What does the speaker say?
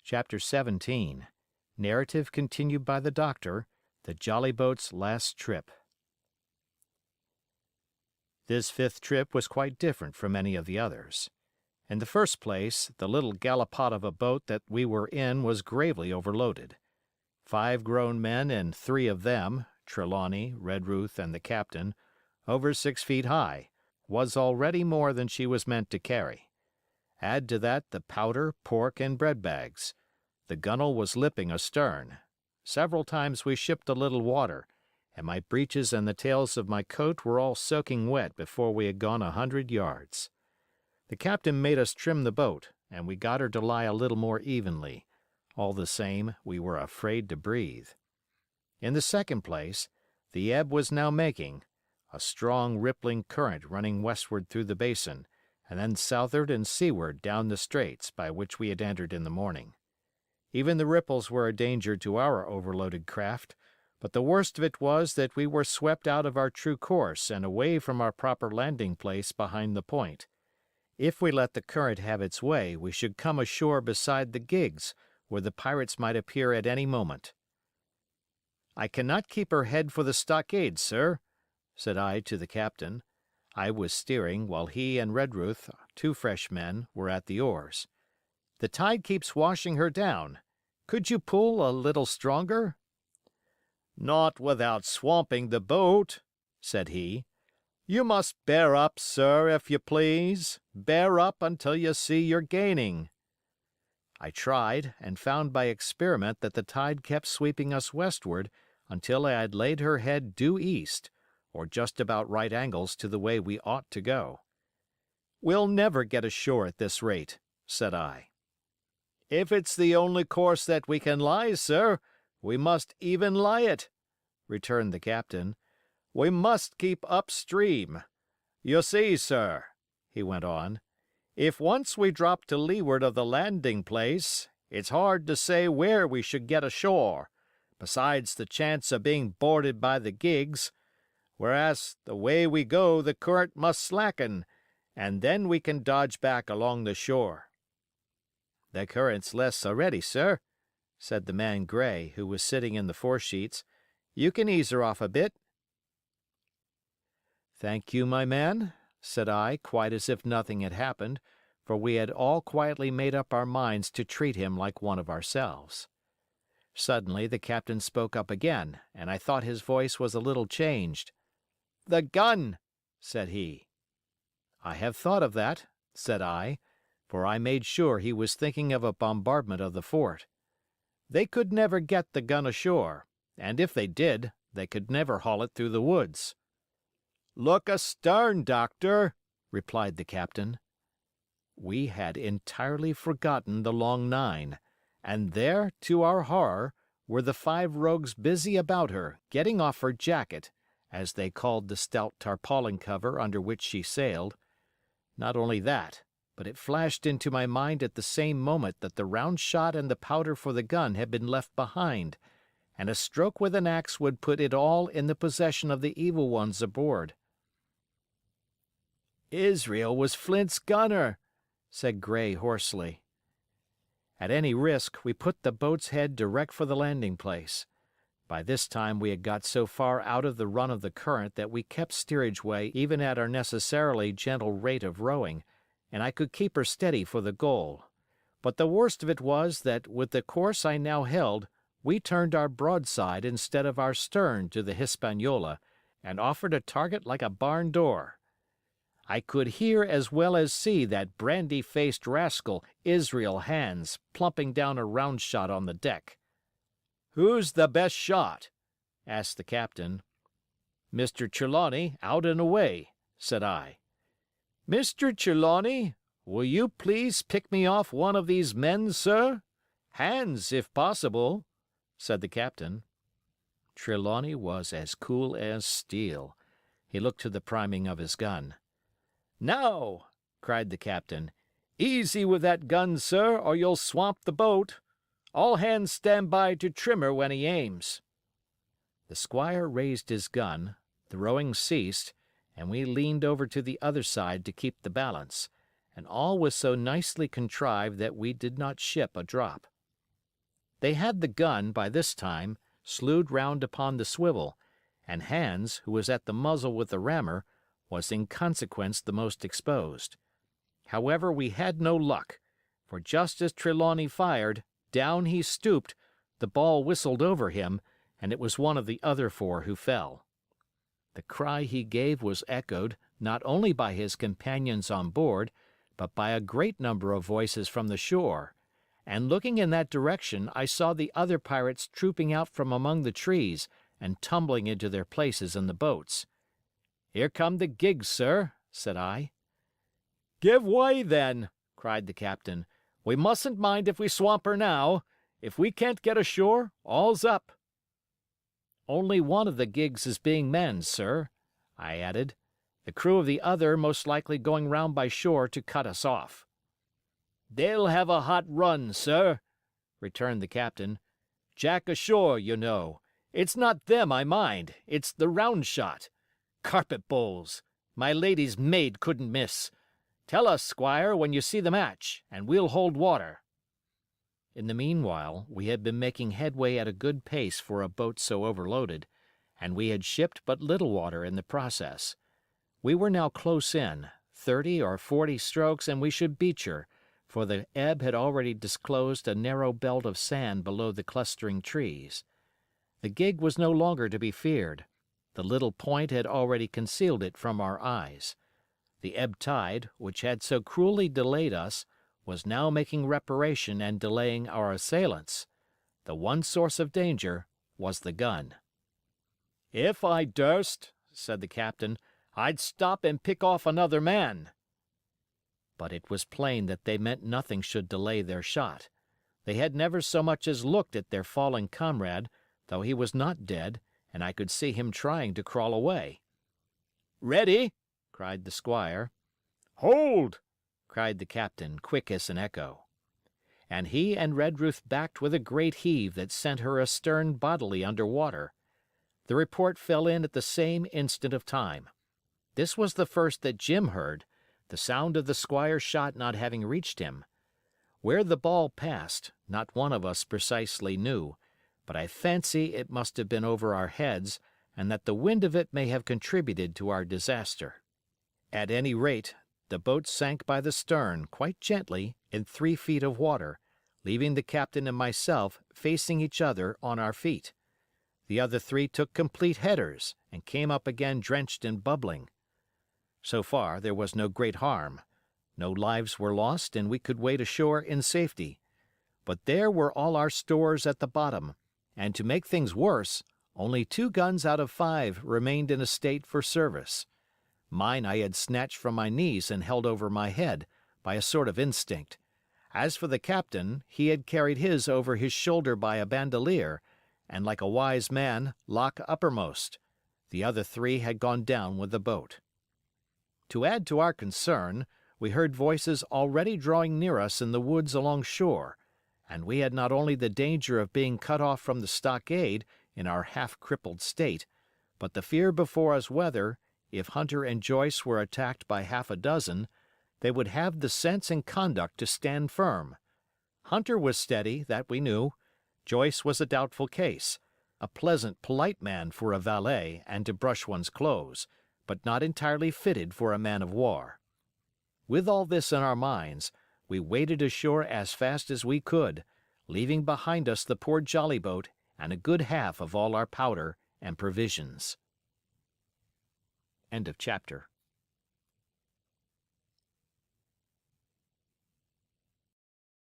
Chapter 17. Narrative continued by the Doctor, the jolly boat's last trip. This fifth trip was quite different from any of the others. In the first place, the little gallipot of a boat that we were in was gravely overloaded. 5 grown men and 3 of them, Trelawney, Redruth, and the captain, over 6 feet high, was already more than she was meant to carry. Add to that the powder, pork, and bread bags. The gunwale was lipping astern. Several times we shipped a little water, and my breeches and the tails of my coat were all soaking wet before we had gone 100 yards. The captain made us trim the boat, and we got her to lie a little more evenly. All the same, we were afraid to breathe. In the second place, the ebb was now making, a strong rippling current running westward through the basin, and then southward and seaward down the straits by which we had entered in the morning. Even the ripples were a danger to our overloaded craft, but the worst of it was that we were swept out of our true course and away from our proper landing place behind the point. If we let the current have its way, we should come ashore beside the gigs, where the pirates might appear at any moment. "I cannot keep her head for the stockade, sir," said I to the captain. I was steering, while he and Redruth, 2 fresh men, were at the oars. "The tide keeps washing her down. Could you pull a little stronger?" "Not without swamping the boat," said he. "You must bear up, sir, if you please. Bear up until you see you're gaining." I tried, and found by experiment that the tide kept sweeping us westward until I had laid her head due east, or just about right angles to the way we ought to go. "We'll never get ashore at this rate," said I. "If it's the only course that we can lie, sir, we must even lie it," returned the captain. "We must keep upstream. You see, sir," he went on, "if once we drop to leeward of the landing place, it's hard to say where we should get ashore, besides the chance of being boarded by the gigs, whereas the way we go the current must slacken, and then we can dodge back along the shore." "The current's less already, sir," said the man Gray, who was sitting in the foresheets. "You can ease her off a bit." "Thank you, my man," said I, quite as if nothing had happened, for we had all quietly made up our minds to treat him like one of ourselves. Suddenly the captain spoke up again, and I thought his voice was a little changed. "The gun!" said he. "I have thought of that," said I, for I made sure he was thinking of a bombardment of the fort. "They could never get the gun ashore, and if they did, they could never haul it through the woods." "Look astern, Doctor," replied the captain. We had entirely forgotten the long nine, and there, to our horror, were the 5 rogues busy about her, getting off her jacket, as they called the stout tarpaulin cover under which she sailed. Not only that, but it flashed into my mind at the same moment that the round shot and the powder for the gun had been left behind, and a stroke with an axe would put it all in the possession of the evil ones aboard. "Israel was Flint's gunner," said Gray hoarsely. At any risk, we put the boat's head direct for the landing place. By this time we had got so far out of the run of the current that we kept steerage way even at our necessarily gentle rate of rowing, and I could keep her steady for the goal. But the worst of it was that with the course I now held, we turned our broadside instead of our stern to the Hispaniola, and offered a target like a barn door. I could hear as well as see that brandy-faced rascal, Israel Hands, plumping down a round shot on the deck. "Who's the best shot?" asked the captain. "Mr. Trelawney, out and away," said I. "Mr. Trelawney, will you please pick me off one of these men, sir? Hands, if possible," said the captain. Trelawney was as cool as steel. He looked to the priming of his gun. "Now," cried the captain, "easy with that gun, sir, or you'll swamp the boat. All hands stand by to trim her when he aims." The squire raised his gun, the rowing ceased, and we leaned over to the other side to keep the balance, and all was so nicely contrived that we did not ship a drop. They had the gun, by this time, slewed round upon the swivel, and Hans, who was at the muzzle with the rammer, was in consequence the most exposed. However, we had no luck, for just as Trelawney fired, down he stooped, the ball whistled over him, and it was one of the other four who fell. The cry he gave was echoed not only by his companions on board, but by a great number of voices from the shore, and looking in that direction I saw the other pirates trooping out from among the trees and tumbling into their places in the boats. "Here come the gigs, sir," said I. "Give way, then," cried the captain. "We mustn't mind if we swamp her now. If we can't get ashore, all's up." "Only one of the gigs is being manned, sir," I added. "The crew of the other most likely going round by shore to cut us off." "They'll have a hot run, sir," returned the captain. "Jack ashore, you know. It's not them I mind, it's the round shot. Carpet bowls! My lady's maid couldn't miss. Tell us, squire, when you see the match, and we'll hold water." In the meanwhile, we had been making headway at a good pace for a boat so overloaded, and we had shipped but little water in the process. We were now close in, 30 or 40 strokes and we should beach her, for the ebb had already disclosed a narrow belt of sand below the clustering trees. The gig was no longer to be feared. The little point had already concealed it from our eyes. The ebb tide, which had so cruelly delayed us, was now making reparation and delaying our assailants. The one source of danger was the gun. "If I durst," said the captain, "I'd stop and pick off another man." But it was plain that they meant nothing should delay their shot. They had never so much as looked at their fallen comrade, though he was not dead, and I could see him trying to crawl away. "Ready!" cried the squire. "Hold!" cried the captain, quick as an echo. And he and Redruth backed with a great heave that sent her astern bodily under water. The report fell in at the same instant of time. This was the first that Jim heard, the sound of the squire's shot not having reached him. Where the ball passed, not one of us precisely knew, but I fancy it must have been over our heads, and that the wind of it may have contributed to our disaster. At any rate, the boat sank by the stern, quite gently, in 3 feet of water, leaving the captain and myself facing each other on our feet. The other 3 took complete headers, and came up again drenched and bubbling. So far, there was no great harm. No lives were lost, and we could wade ashore in safety. But there were all our stores at the bottom, and to make things worse, only 2 guns out of 5 remained in a state for service. Mine I had snatched from my knees and held over my head, by a sort of instinct. As for the captain, he had carried his over his shoulder by a bandolier, and like a wise man, lock uppermost. The other 3 had gone down with the boat. To add to our concern, we heard voices already drawing near us in the woods along shore, and we had not only the danger of being cut off from the stockade in our half-crippled state, but the fear before us whether, if Hunter and Joyce were attacked by half a dozen, they would have the sense and conduct to stand firm. Hunter was steady, that we knew. Joyce was a doubtful case, a pleasant, polite man for a valet and to brush one's clothes, but not entirely fitted for a man of war. With all this in our minds, we waded ashore as fast as we could, leaving behind us the poor jolly-boat and a good half of all our powder and provisions. End of chapter.